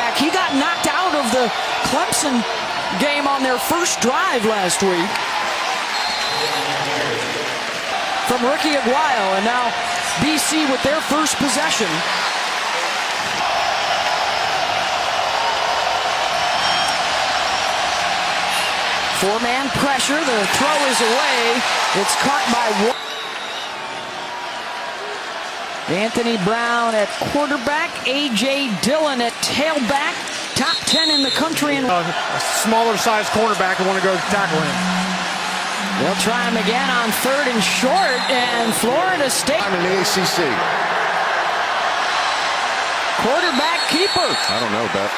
quarterback. He got knocked out of the Clemson game on their first drive last week from Ricky Aguayo, and now BC with their first possession. Four-man pressure. The throw is away. It's caught by one. Anthony Brown at quarterback. A.J. Dillon at tailback. Top 10 in the country. And a smaller size cornerback will want to go tackle him. They'll try him again on third and short. And Florida State. I'm in the ACC. Quarterback keeper. I don't know, Beth.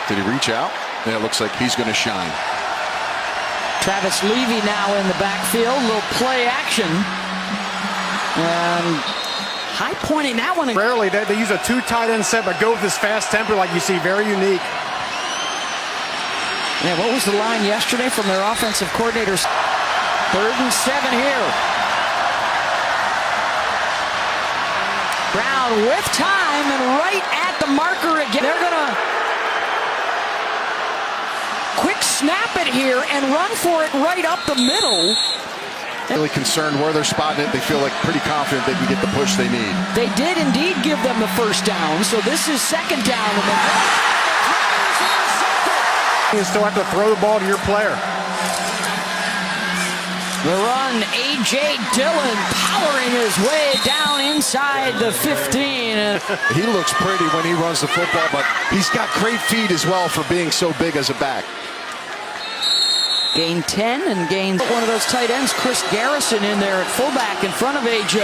Did he reach out? Yeah, it looks like he's going to shine. Travis Levy now in the backfield. Little play action. And high pointing that one. Rarely they use a two tight end set, but go with this fast tempo like you see. Very unique. Yeah, what was the line yesterday from their offensive coordinators? 3rd and 7 here. Brown with time and right at the marker again. They're going to quick snap it here and run for it right up the middle. Really concerned where they're spotting it. They feel like pretty confident they can get the push they need. They did indeed give them the first down, so this is second down. You still have to throw the ball to your player. The run, A.J. Dillon powering his way down inside the 15. He looks pretty when he runs the football, but he's got great feet as well for being so big as a back. Gain 10 and gains one of those tight ends, Chris Garrison, in there at fullback in front of A.J.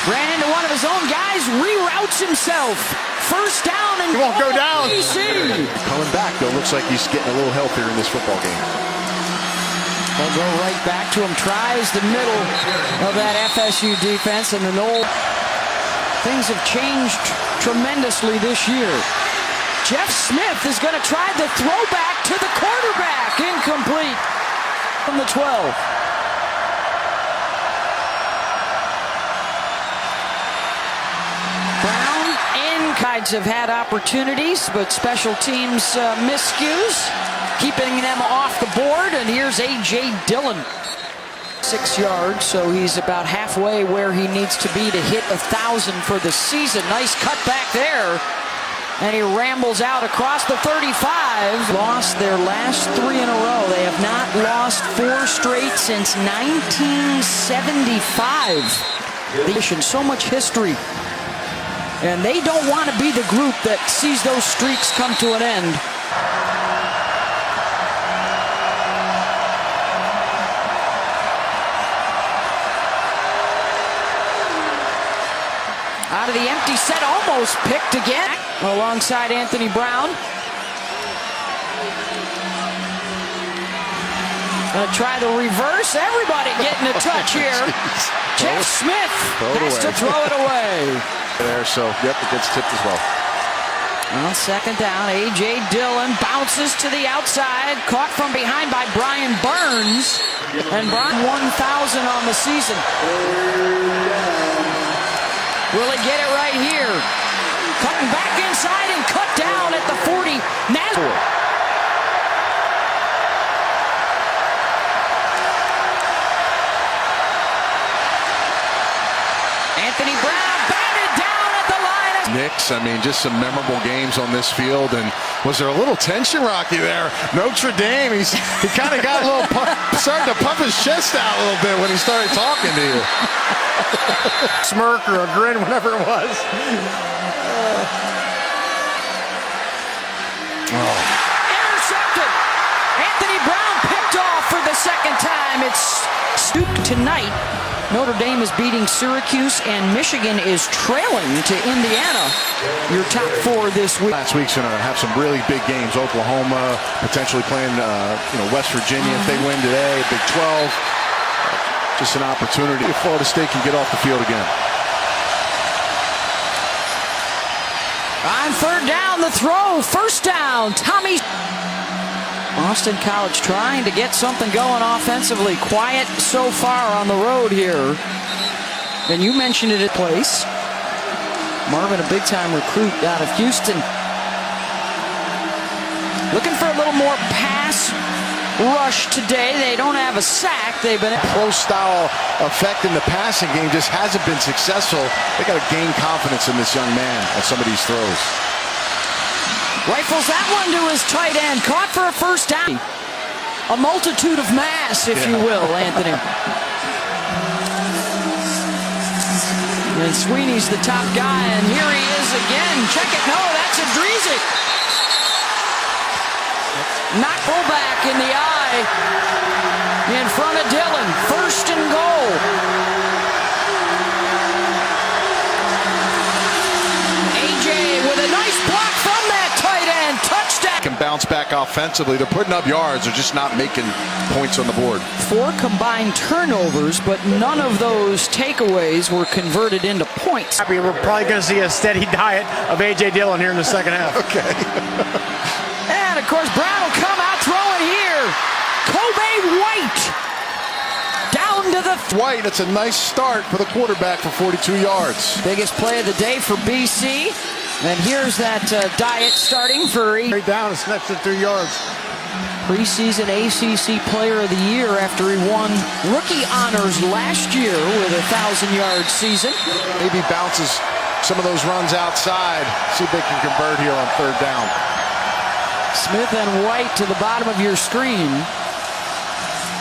Ran into one of his own guys, reroutes himself. First down and he won't go down. Coming back, though, looks like he's getting a little healthier in this football game. They'll go right back to him. Tries the middle of that FSU defense, and the Noel. Things have changed tremendously this year. Jeff Smith is going to try the throwback to the quarterback. Incomplete from the 12. Brown and Kites have had opportunities, but special teams miscues, keeping them off the board. And here's A.J. Dillon. 6 yards, so he's about halfway where he needs to be to hit 1,000 for the season. Nice cut back there. And he rambles out across the 35. Lost their last 3 in a row. They have not lost 4 straight since 1975. So much history. And they don't want to be the group that sees those streaks come to an end. Out of the empty set, almost picked again. Alongside Anthony Brown. Gonna try the reverse. Everybody getting a touch here. Jeff Smith has to throw it away. There, so yep, it gets tipped as well. Well, second down. A.J. Dillon bounces to the outside. Caught from behind by Brian Burns. And Brian 1,000 on the season. Will he get it right here? Cutting back inside and cut down at the 40. Anthony Brown batted down at the line. Knicks, I mean, just some memorable games on this field. And was there a little tension, Rocky, there? Notre Dame, he kind of got a little, started to pump his chest out a little bit when he started talking to you. Smirk or a grin, whatever it was. Intercepted. Anthony Brown picked off for the second time. It's Duke tonight. Notre Dame is beating Syracuse, and Michigan is trailing to Indiana. Your top 4 this week. Last week's going to have some really big games. Oklahoma potentially playing, West Virginia if they win today. Big 12. Just an opportunity if Florida State can get off the field again. On third down, the throw. First down. Tommy. Boston College trying to get something going offensively. Quiet so far on the road here. And you mentioned it at place. Marvin, a big-time recruit out of Houston. Looking for a little more pass rush today. They don't have a sack. They've been Pro-style effect in the passing game just hasn't been successful. They got to gain confidence in this young man at some of these throws. Rifles that one to his tight end. Caught for a first down. A multitude of mass, if you will, Anthony. And Sweeney's the top guy, and here he is again. Check it. No, that's Adrizic. Not fullback in the eye. In front of Dillon. First and goal. AJ with a nice block from that tight end. Touchdown. Can bounce back offensively. They're putting up yards. They're just not making points on the board. 4 combined turnovers, but none of those takeaways were converted into points. We're probably going to see a steady diet of A.J. Dillon here in the second half. Okay. And, of course, Brown will come out throwing here. Kobe White down to the... White, it's a nice start for the quarterback for 42 yards. Biggest play of the day for BC. And here's that diet starting for... Straight down and snatched it 3 yards. Preseason ACC Player of the Year after he won rookie honors last year with a 1,000-yard season. Maybe bounces some of those runs outside. See if they can convert here on third down. Smith and White to the bottom of your screen.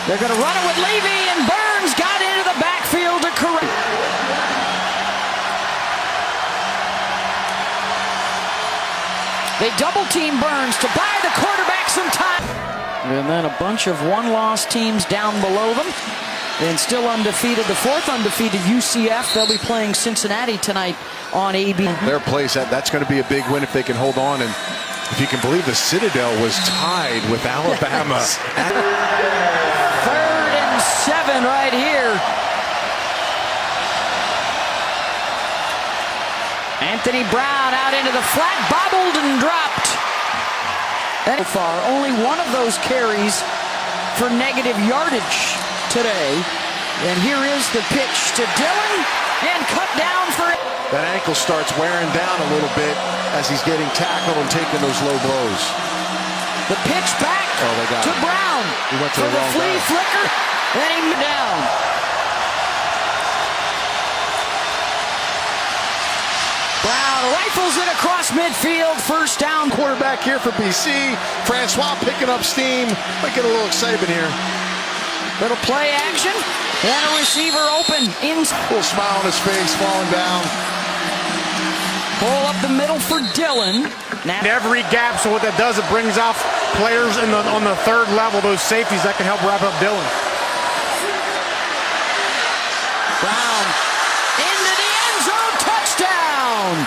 They're going to run it with Levy, and Burns got into the backfield to correct. They double-team Burns to buy the quarterback some time. And then a bunch of one-loss teams down below them. And still undefeated, the 4th undefeated UCF. They'll be playing Cincinnati tonight on AB. Their place, that's going to be a big win if they can hold on. And if you can believe the Citadel was tied with Alabama. 3rd and 7 right here. Anthony Brown out into the flat, bobbled and dropped. And so far, only one of those carries for negative yardage today. And here is the pitch to Dillon, and cut down for... That ankle starts wearing down a little bit as he's getting tackled and taking those low blows. The pitch back to Brown. He went to for the the wrong flea guy. flicker, and he down. Brown rifles it across midfield, first down. Quarterback here for BC. Francois picking up steam. Might get a little excitement here. Little play action, and a receiver open. Little smile on his face, falling down. Pull up the middle for Dillon. Now Every gap, so what that does, it brings out players on the third level, those safeties that can help wrap up Dillon. Brown into the end zone, touchdown.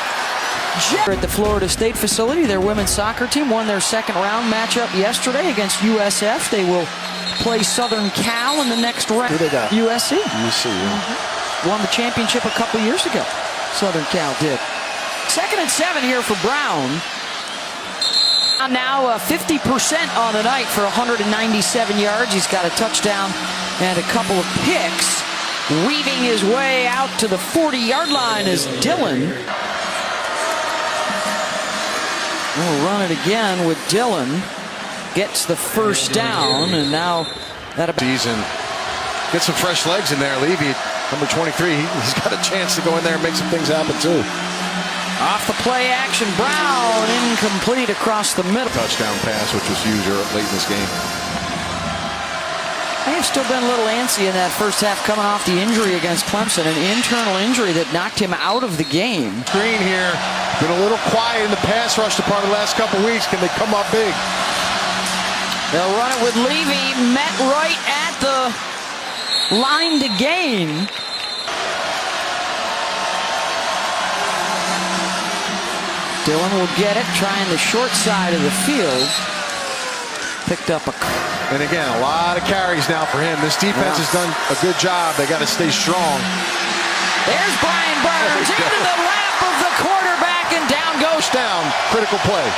At the Florida State facility, their women's soccer team won their second round matchup yesterday against USF. They will play Southern Cal in the next round. Who they got? USC. USC, yeah. Won the championship a couple years ago. Southern Cal did. 2nd and 7 here for Brown. Now 50% on the night for 197 yards. He's got a touchdown and a couple of picks. Weaving his way out to the 40-yard line is Dillon. We'll run it again with Dillon. Gets the first down, and now that season. Get some fresh legs in there. Levy, number 23, he's got a chance to go in there and make some things happen too. Off the play action, Brown incomplete across the middle. Touchdown pass, which was huge late in this game. They have still been a little antsy in that first half coming off the injury against Clemson, an internal injury that knocked him out of the game. Green here, been a little quiet in the pass rush department the last couple weeks. Can they come up big? They'll run it with Levy, met right at the line to gain. Dillon will get it, trying the short side of the field. Picked up a... And again, a lot of carries now for him. This defense has done a good job. They got to stay strong. There's Brian Burns into the lap of the quarterback, and down goes... Down, critical play.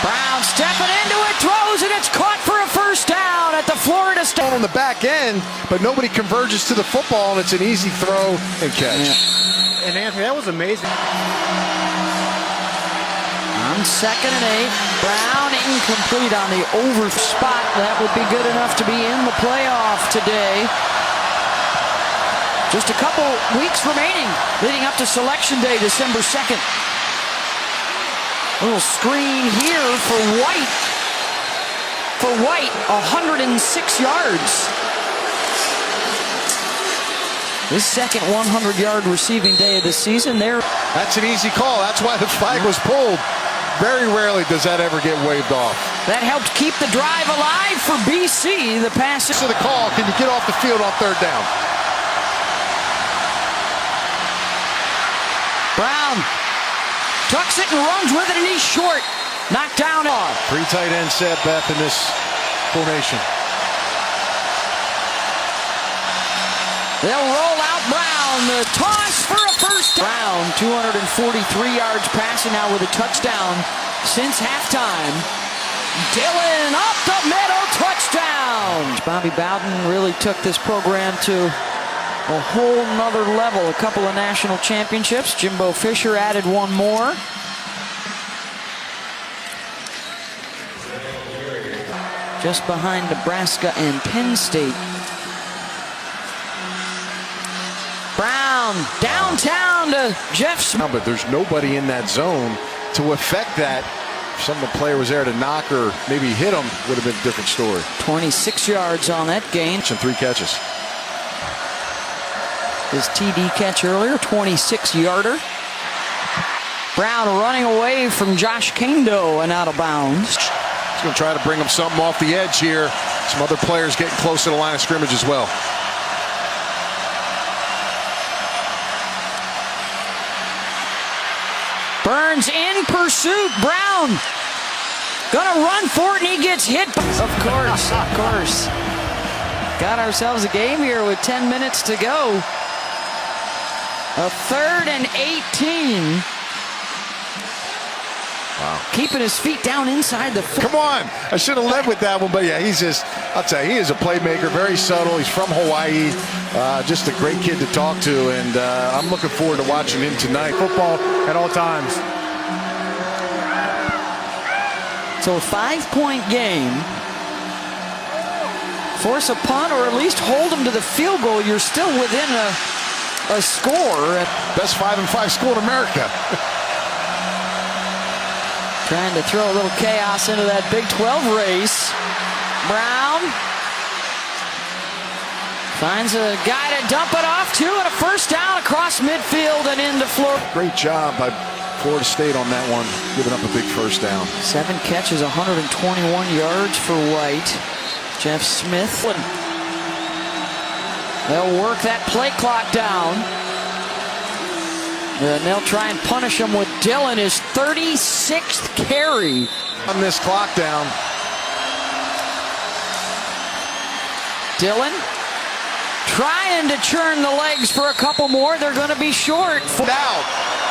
Brown stepping into it, throws, and it's caught for a first down at the Florida State. on the back end, but nobody converges to the football, and it's an easy throw and catch. And Anthony, that was amazing. On 2nd and 8, Brown incomplete on the over spot. That would be good enough to be in the playoff today. Just a couple weeks remaining, leading up to Selection Day, December 2nd. Little screen here for White. For White, 106 yards. His second 100-yard receiving day of the season there. That's an easy call. That's why the flag was pulled. Very rarely does that ever get waved off. That helped keep the drive alive for BC. The pass To the call, can you get off the field on 3rd down? Brown tucks it and runs with it, and he's short. Knocked down. 3 tight end set, Beth, in this formation. They'll roll out Brown. The toss for a first down. Brown, 243 yards passing now with a touchdown since halftime. Dillon up the middle, touchdown. Bobby Bowden really took this program to a whole nother level. A couple of national championships. Jimbo Fisher added one more. Just behind Nebraska and Penn State. Brown downtown to Jeff Smith. But there's nobody in that zone to affect that. If some of the player was there to knock or maybe hit him, would have been a different story. 26 yards on that gain. And 3 catches. His TD catch earlier, 26-yarder. Brown running away from Josh Kando and out of bounds. He's going to try to bring him something off the edge here. Some other players getting close to the line of scrimmage as well. Burns in pursuit. Brown gonna run for it, and he gets hit. Of course, of course. Got ourselves a game here with 10 minutes to go. A 3rd and 18. Wow. Keeping his feet down inside the. Come on. I should have led with that one, but yeah, he's just, I'll tell you, he is a playmaker, very subtle. He's from Hawaii. Just a great kid to talk to, and I'm looking forward to watching him tonight. Football at all times. So a 5-point game. Force a punt or at least hold them to the field goal. You're still within a score. Best 5-5 school in America. Trying to throw a little chaos into that Big 12 race. Brown finds a guy to dump it off to, and a first down across midfield and into Florida. Great job by Florida State on that one, giving up a big first down. 7 catches, 121 yards for White. Jeff Smith. They'll work that play clock down. And they'll try and punish him with Dillon, his 36th carry. On this clock down. Dillon trying to churn the legs for a couple more. They're going to be short. Now,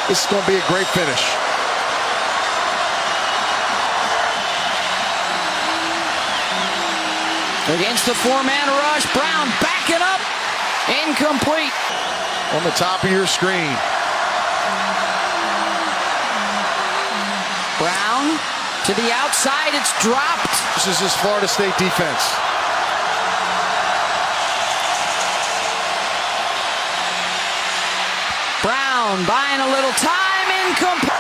this is going to be a great finish. Against the 4-man rush, Brown backing up. Incomplete. On the top of your screen. Brown to the outside, it's dropped. This is his Florida State defense. Brown buying a little time, incomplete.